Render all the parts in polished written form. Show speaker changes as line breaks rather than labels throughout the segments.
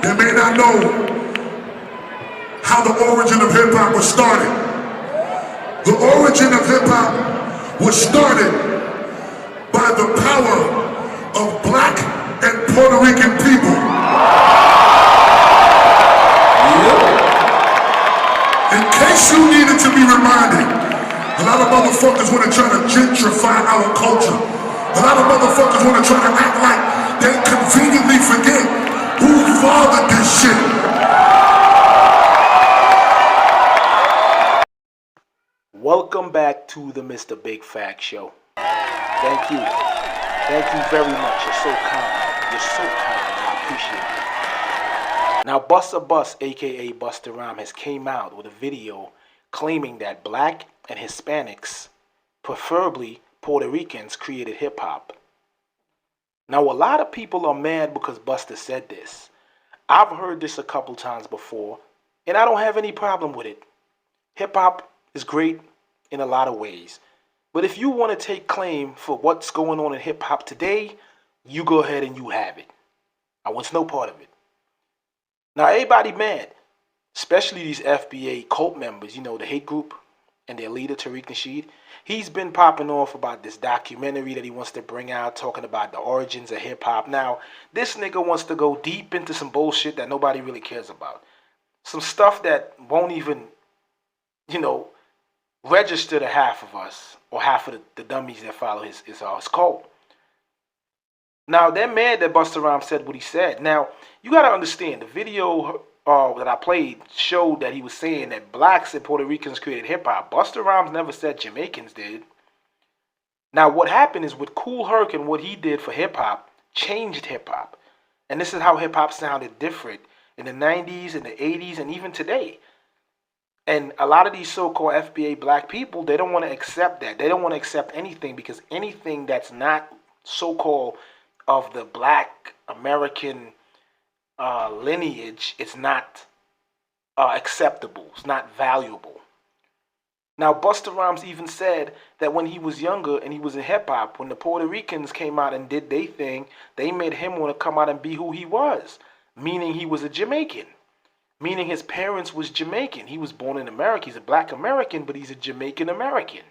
They may not know how the origin of hip-hop was started. The origin of hip-hop was started by the power of black and Puerto Rican people. In case you needed to be reminded, a lot of motherfuckers want to try to gentrify our culture. A lot of motherfuckers want to try to act like they conveniently forget who fathered this shit.
Welcome back to the Mr. Big Fact Show. Thank you. Thank you very much. You're so kind. You're so kind. I appreciate it. Now, Busta Bus, a.k.a. Busta Rhymes, has came out with a video claiming that black and Hispanics, preferably Puerto Ricans, created hip-hop. Now, a lot of people are mad because Busta said this. I've heard this a couple times before, and I don't have any problem with it. Hip-hop is great in a lot of ways. But if you want to take claim for what's going on in hip-hop today, you go ahead and you have it. I want no part of it. Now, everybody mad, especially these F.B.A. cult members, you know, the hate group and their leader, Tariq Nasheed. He's been popping off about this documentary that he wants to bring out, talking about the origins of hip-hop. Now, this nigga wants to go deep into some bullshit that nobody really cares about. Some stuff that won't even, you know, register to half of us or half of the dummies that follow his cult. Now, they're mad that Busta Rhymes said what he said. Now, you got to understand, the video that I played showed that he was saying that blacks and Puerto Ricans created hip-hop. Busta Rhymes never said Jamaicans did. Now, what happened is with Kool Herc and what he did for hip-hop changed hip-hop. And this is how hip-hop sounded different in the 90s, and the 80s, and even today. And a lot of these so-called F.B.A. black people, they don't want to accept that. They don't want to accept anything, because anything that's not so-called of the black American lineage, it's not acceptable. It's not valuable. Now, Busta Rhymes even said that when he was younger and he was in hip-hop, when the Puerto Ricans came out and did their thing, they made him want to come out and be who he was, meaning he was a Jamaican, meaning his parents was Jamaican. He was born in America. He's a black American, but he's a Jamaican American.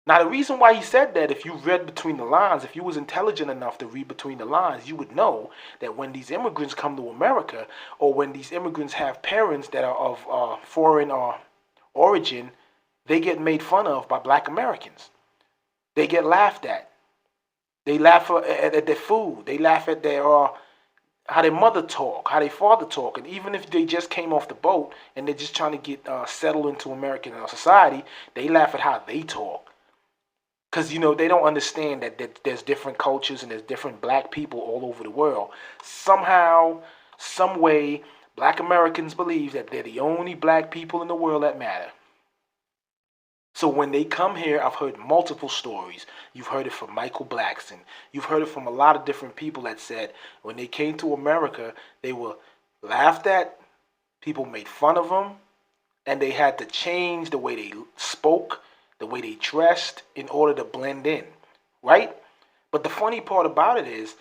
Now, the reason why he said that, if you read between the lines, if you was intelligent enough to read between the lines, you would know that when these immigrants come to America, or when these immigrants have parents that are of foreign origin, they get made fun of by black Americans. They get laughed at. They laugh at their food. They laugh at their how their mother talk, how their father talk. And even if they just came off the boat and they're just trying to get settled into American society, they laugh at how they talk. Because, you know, they don't understand that there's different cultures and there's different black people all over the world. Somehow, some way, black Americans believe that they're the only black people in the world that matter. So when they come here, I've heard multiple stories. You've heard it from Michael Blackson. You've heard it from a lot of different people that said when they came to America, they were laughed at, people made fun of them, and they had to change the way they spoke, the way they dressed, in order to blend in, right? But the funny part about it is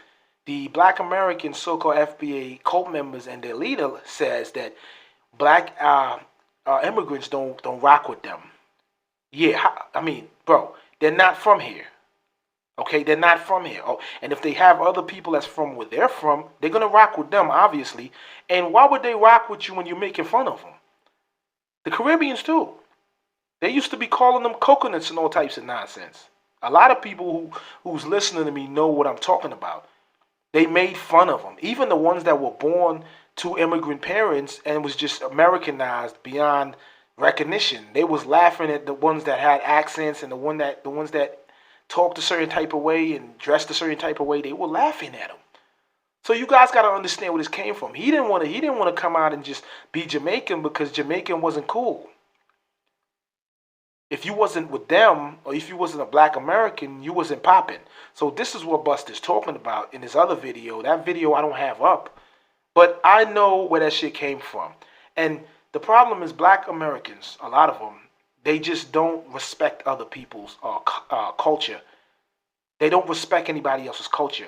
the black American so-called F.B.A. cult members and their leader says that black immigrants don't rock with them. Yeah, I mean, bro, they're not from here. Okay, they're not from here. Oh, and if they have other people that's from where they're from, they're going to rock with them, obviously. And why would they rock with you when you're making fun of them? The Caribbeans, too. They used to be calling them coconuts and all types of nonsense. A lot of people who's listening to me know what I'm talking about. They made fun of them. Even the ones that were born to immigrant parents and was just Americanized beyond recognition. They was laughing at the ones that had accents and the ones that talked a certain type of way and dressed a certain type of way. They were laughing at them. So you guys got to understand where this came from. He didn't want to come out and just be Jamaican because Jamaican wasn't cool. If you wasn't with them, or if you wasn't a black American, you wasn't popping. So this is what Busta's talking about in his other video. That video I don't have up, but I know where that shit came from. And the problem is black Americans, a lot of them, they just don't respect other people's culture. They don't respect anybody else's culture.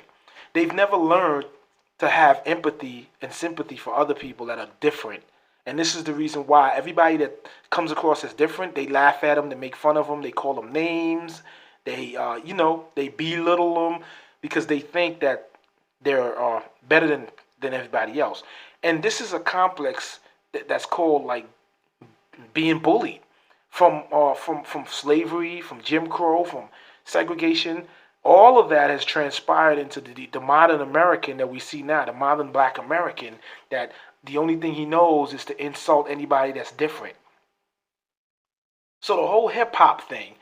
They've never learned to have empathy and sympathy for other people that are different. And this is the reason why everybody that comes across as different, they laugh at them, they make fun of them, they call them names, they, they belittle them because they think that they're better than everybody else. And this is a complex that's called like being bullied from slavery, from Jim Crow, from segregation. All of that has transpired into the modern American that we see now, the modern black American, that the only thing he knows is to insult anybody that's different. So the whole hip hop thing,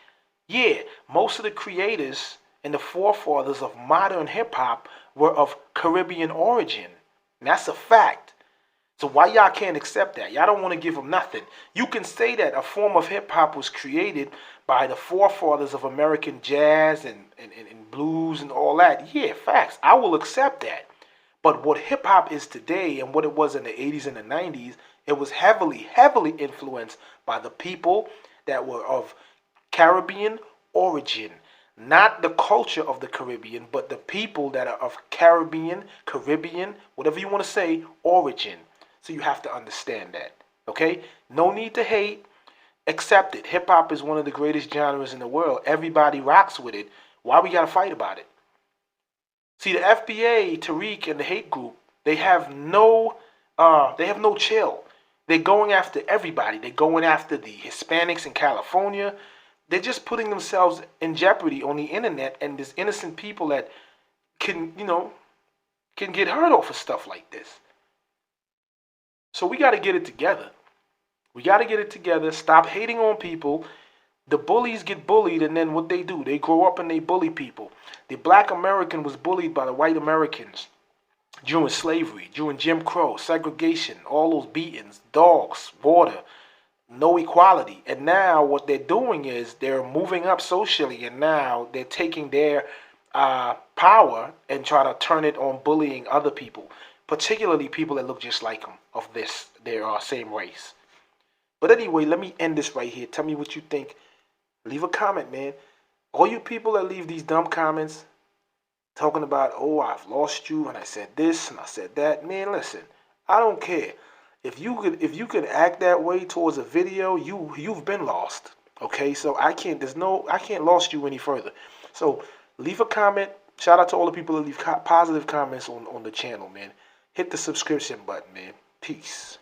yeah, most of the creators and the forefathers of modern hip hop were of Caribbean origin. And that's a fact. So why y'all can't accept that? Y'all don't want to give them nothing. You can say that a form of hip hop was created by the forefathers of American jazz and blues and all that. Yeah, facts. I will accept that. But what hip hop is today and what it was in the 80s and the 90s, it was heavily, heavily influenced by the people that were of Caribbean origin. Not the culture of the Caribbean, but the people that are of Caribbean, whatever you want to say, origin. So you have to understand that. Okay? No need to hate. Accept it. Hip hop is one of the greatest genres in the world. Everybody rocks with it. Why we gotta fight about it? See, the F.B.A, Tariq, and the hate group, they have no chill. They're going after everybody. They're going after the Hispanics in California. They're just putting themselves in jeopardy on the internet, and there's innocent people that can get hurt off of stuff like this. So we got to get it together. We got to get it together. Stop hating on people. The bullies get bullied, and then what they do, they grow up and they bully people. The black American was bullied by the white Americans during slavery, during Jim Crow, segregation, all those beatings, dogs, water, no equality. And now what they're doing is they're moving up socially, and now they're taking their power and trying to turn it on bullying other people, particularly people that look just like them, of their same race. But anyway, let me end this right here. Tell me what you think. Leave a comment, man. All you people that leave these dumb comments talking about, oh, I've lost you and I said this and I said that. Man, listen, I don't care. If you could act that way towards a video, you've been lost. Okay, so I can't lost you any further. So leave a comment. Shout out to all the people that leave positive comments on the channel, man. Hit the subscription button, man. Peace.